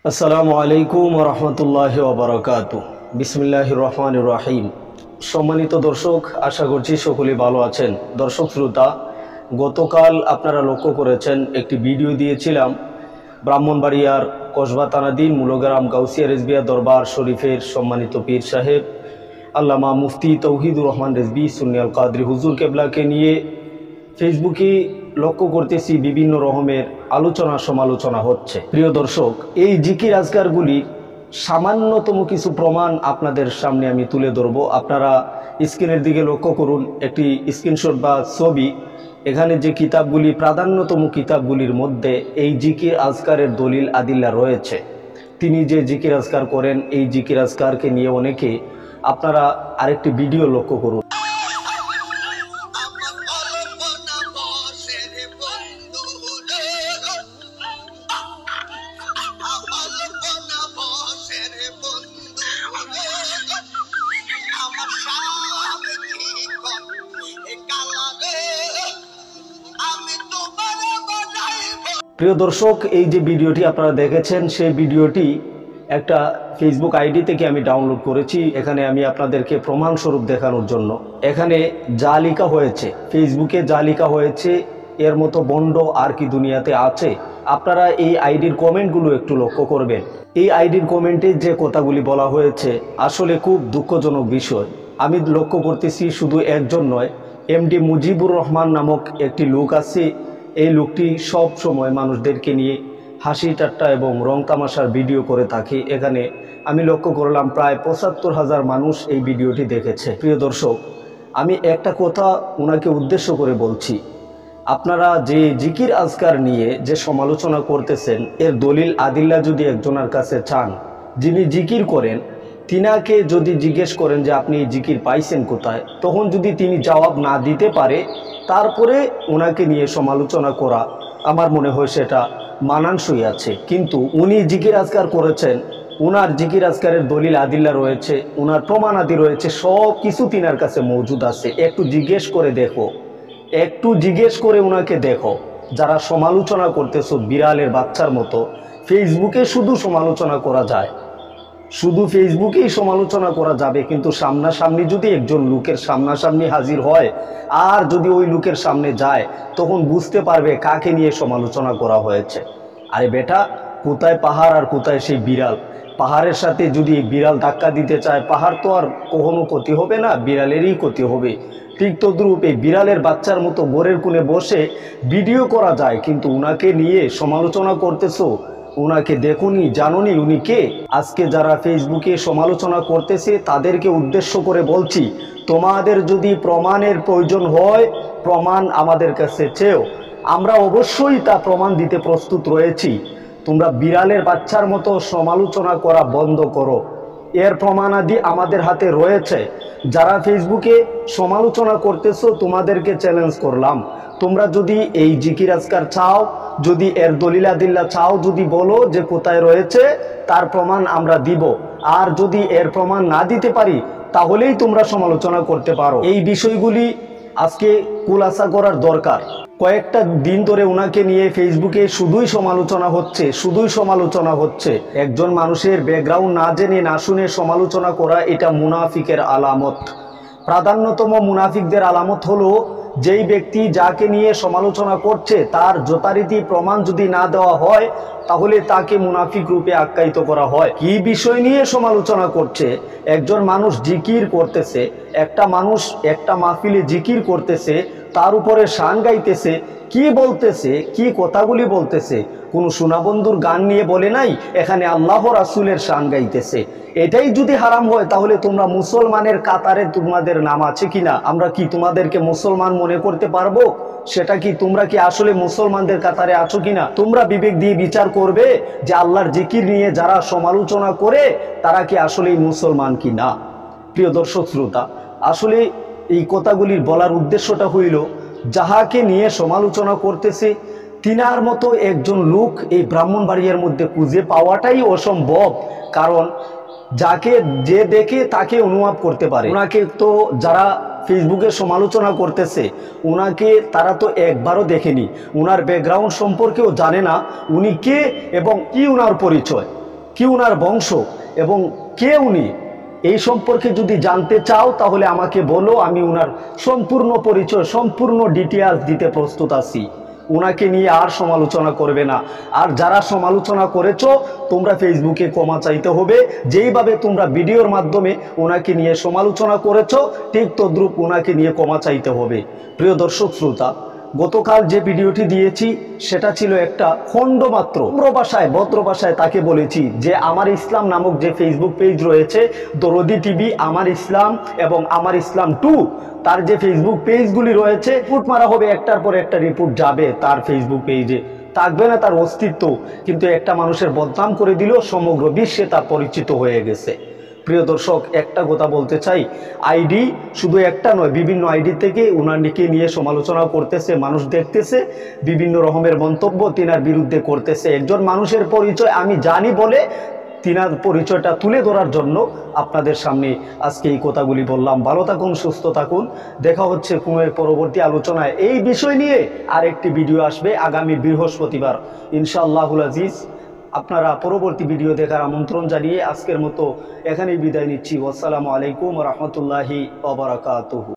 আসসালামু আলাইকুম ওয়া রাহমাতুল্লাহি ওয়া বারাকাতুহু। বিসমিল্লাহির রহমানির রহিম। সম্মানিত দর্শক, আশা করছি সকলেই ভালো আছেন। দর্শক শ্রোতা, গতকাল আপনারা লক্ষ্য করেছেন একটি ভিডিও দিয়েছিলাম ব্রাহ্মণবাড়িয়ার কসবা থানাধীন মূলগ্রাম গাউসিয়া রেজবিয়া দরবার শরীফের সম্মানিত পীর সাহেব আল্লামা মুফতি তৌহিদুর রহমান রেজবি সুন্নি আল কাদরি হুজুর কেবলাকে নিয়ে ফেসবুকে লক্ষ্য করতেছি বিভিন্ন রকমের আলোচনা সমালোচনা হচ্ছে। প্রিয় দর্শক, এই জিকির আজকারগুলি সামান্যতম কিছু প্রমাণ আপনাদের সামনে আমি তুলে ধরব। আপনারা স্ক্রিনের দিকে লক্ষ্য করুন, একটি স্ক্রিনশট বা ছবি। এখানে যে কিতাবগুলি, প্রাধান্যতম কিতাবগুলির মধ্যে এই জিকির আজকারের দলিল আদিল্লা রয়েছে। তিনি যে জিকির আজকার করেন, এই জিকির আজকারকে নিয়ে অনেকে, আপনারা আরেকটি ভিডিও লক্ষ্য করুন। প্রিয় দর্শক, এই যে ভিডিওটি আপনারা দেখেছেন, সেই ভিডিওটি একটা ফেসবুক আইডি থেকে আমি ডাউনলোড করেছি। এখানে আমি আপনাদেরকে প্রমাণস্বরূপ দেখানোর জন্য, এখানে যা লেখা হয়েছে, ফেসবুকে যা লেখা হয়েছে, এর মতো বন্ড আর কি দুনিয়াতে আছে। আপনারা এই আইডির কমেন্টগুলো একটু লক্ষ্য করবেন। এই আইডির কমেন্টে যে কথাগুলি বলা হয়েছে আসলে খুব দুঃখজনক বিষয়। আমি লক্ষ্য করতেছি শুধু একজন নয়, এমডি মুজিবুর রহমান নামক একটি লোক আছে। এই লোকটি সব সময় মানুষদেরকে নিয়ে হাসি ঠাট্টা এবং রং তামাশার ভিডিও করে থাকে। এখানে আমি লক্ষ্য করলাম প্রায় ৭৫,০০০ মানুষ এই ভিডিওটি দেখেছে। প্রিয় দর্শক, আমি একটা কথা ওনাকে উদ্দেশ্য করে বলছি, আপনারা যে জিকির আজকার নিয়ে যে সমালোচনা করতেছেন, এর দলিল আদিল্লা যদি একজনের কাছে চান, যিনি জিকির করেন, তিনাকে যদি জিজ্ঞেস করেন যে আপনি এই জিকির পাইছেন কোথায়, তখন যদি তিনি জবাব না দিতে পারে, তারপরে ওনাকে নিয়ে সমালোচনা করা আমার মনে হয় সেটা মানানসই আছে। কিন্তু উনি জিকির আজকার করেছেন, ওনার জিকির আজকারের দলিল আদিল্লা রয়েছে, ওনার প্রমাণাদি রয়েছে, সব কিছু তিনার কাছে মজুদ আছে। একটু জিজ্ঞেস করে দেখো, একটু জিজ্ঞেস করে ওনাকে দেখো। যারা সমালোচনা করতেছো বিড়ালের বাচ্চার মতো, ফেসবুকে শুধু সমালোচনা করা যায়, শুধু ফেসবুকেই সমালোচনা করা যাবে, কিন্তু সামনাসামনি যদি একজন লোকের সামনাসামনি হাজির হয় আর যদি ওই লোকের সামনে যায়, তখন বুঝতে পারবে কাকে নিয়ে সমালোচনা করা হয়েছে। আরে বেটা, কোথায় পাহাড় আর কোথায় সেই বিড়াল? পাহাড়ের সাথে যদি বিড়াল ধাক্কা দিতে চায়, পাহাড় তো আর কখনো ক্ষতি হবে না, বিড়ালেরই ক্ষতি হবে। ঠিক তদ্রূপ এই বিড়ালের বাচ্চার মতো গোরের কোণে বসে ভিডিও করা যায়, কিন্তু উনাকে নিয়ে সমালোচনা করতেছো। উনাকে দেখুনি, জানুনি উনি কে? আজকে যারা ফেসবুকে সমালোচনা করতেছে তাদেরকে উদ্দেশ্য করে বলছি, তোমাদের যদি প্রমাণের প্রয়োজন হয়, প্রমাণ আমাদের কাছে চেয়েও, আমরা অবশ্যই তা প্রমাণ দিতে প্রস্তুত রয়েছি। তোমরা বিড়ালের বাচ্চার মতো সমালোচনা করা বন্ধ করো, এর প্রমাণাদি আমাদের হাতে রয়েছে। যারা ফেসবুকে সমালোচনা করতেছো, তোমাদেরকে চ্যালেঞ্জ করলাম, তোমরা যদি এই জিকির আজকার চাও, যদি এর দলিল আদিল্লা চাও, যদি বলো যে কোথায় রয়েছে, তার প্রমাণ আমরা দিব। আর যদি এর প্রমাণ না দিতে পারি, তাহলেই তোমরা সমালোচনা করতে পারো। এই বিষয়গুলি আজকে খুলাসা করার দরকার। কয়েকটা দিন ধরে ওনাকে নিয়ে ফেসবুকে শুধুই সমালোচনা হচ্ছে, শুধুই সমালোচনা হচ্ছে। একজন মানুষের ব্যাকগ্রাউন্ড না জেনে না শুনে সমালোচনা করা, এটা মুনাফিকের আলামত। প্রাধান্যতম মুনাফিকদের আলামত হলো, যেই ব্যক্তি যাকে নিয়ে সমালোচনা করছে তার যথারীতি প্রমাণ যদি না দেওয়া হয়, তাহলে তাকে মুনাফিক রূপে আখ্যায়িত করা হয়। কি বিষয় নিয়ে সমালোচনা করছে? একজন মানুষ জিকির করতেছে, একটা মানুষ একটা মাহফিলে জিকির করতেছে, তার উপরে শান গাইতেছে, কি বলতেছে, কি কথাগুলি বলতেছে? কোনো সোনাবন্ধুর গান নিয়ে বলে নাই, এখানে আল্লাহ রাসূলের শান গাইতেছে। এটাই যদি হারাম হয়, তাহলে তোমরা মুসলমানের কাতারে তোমাদের নাম আছে কিনা? আমরা কি তোমাদেরকে মুসলমান মনে করতে পারবো? সেটা কি, তোমরা কি আসলে মুসলমানদের কাতারে আছো কিনা? তোমরা বিবেক দিয়ে বিচার করবে যে আল্লাহর জিকির নিয়ে যারা সমালোচনা করে তারা কি আসলেই মুসলমান কি না। প্রিয় দর্শক শ্রোতা, আসলে এই কথাগুলির বলার উদ্দেশ্যটা হইল, যাহাকে নিয়ে সমালোচনা করতেছে তিনার মতো একজন লোক এই ব্রাহ্মণবাড়িয়ার মধ্যে খুঁজে পাওয়াটাই অসম্ভব। কারণ যাকে যে দেখে তাকে অনুভব করতে পারে। ওনাকে তো যারা ফেসবুকে সমালোচনা করতেছে, ওনাকে তারা তো একবারও দেখেনি, ওনার ব্যাকগ্রাউন্ড সম্পর্কেও জানে না, উনি কে এবং কি ওনার পরিচয়। কি উনার বংশ এবং কে উনি, এই সম্পর্কে যদি জানতে চাও তাহলে আমাকে বলো, আমি উনার সম্পূর্ণ পরিচয়, সম্পূর্ণ ডিটেইলস দিতে প্রস্তুত আছি। উনাকে নিয়ে আর সমালোচনা করবে না। আর যারা সমালোচনা করেছো তোমরা ফেসবুকে ক্ষমা চাইতে হবে। যেইভাবে তোমরা ভিডিওর মাধ্যমে ওনাকে নিয়ে সমালোচনা করেছো, ঠিক তদ্রূপ ওনাকে নিয়ে ক্ষমা চাইতে হবে। প্রিয় দর্শক শ্রোতা, গতকাল যে ভিডিওটি দিয়েছি সেটা ছিল একটা খণ্ড মাত্র। ভদ্র ভাষায় তাকে বলেছি যে আমার ইসলাম নামক যে ফেসবুক পেজ রয়েছে, দরদি টিভি, আমার ইসলাম এবং আমার ইসলাম 2, তার যে ফেসবুক পেজগুলি রয়েছে, রিপোর্ট মারা হবে, একটার পর একটা রিপোর্ট যাবে তার ফেসবুক পেজে, থাকবে না তার অস্তিত্ব। কিন্তু একটা মানুষের বদনাম করে দিল, সমগ্র বিশ্বে তার পরিচিত হয়ে গেছে। প্রিয় দর্শক, একটা কথা বলতে চাই, আইডি শুধু একটা নয়, বিভিন্ন আইডি থেকে উনাকে নিয়ে সমালোচনা করতেছে, মানুষ দেখতেছে, বিভিন্ন রকমের মন্তব্য তিনার বিরুদ্ধে করতেছে। একজন মানুষের পরিচয় আমি জানি বলে তিনার পরিচয়টা তুলে ধরার জন্য আপনাদের সামনে আজকে এই কথাগুলি বললাম। ভালো থাকুন, সুস্থ থাকুন। দেখা হচ্ছে কোনো পরবর্তী আলোচনায়। এই বিষয় নিয়ে আরেকটি ভিডিও আসবে আগামী বৃহস্পতিবার ইনশাআল্লাহুল আজিজ। আপনারা পরবর্তী ভিডিও দেখার আমন্ত্রণ জানিয়ে আজকের মতো এখানেই বিদায় নিচ্ছি। আসসালামু আলাইকুম ওয়া রাহমাতুল্লাহি ওয়া বারাকাতুহু।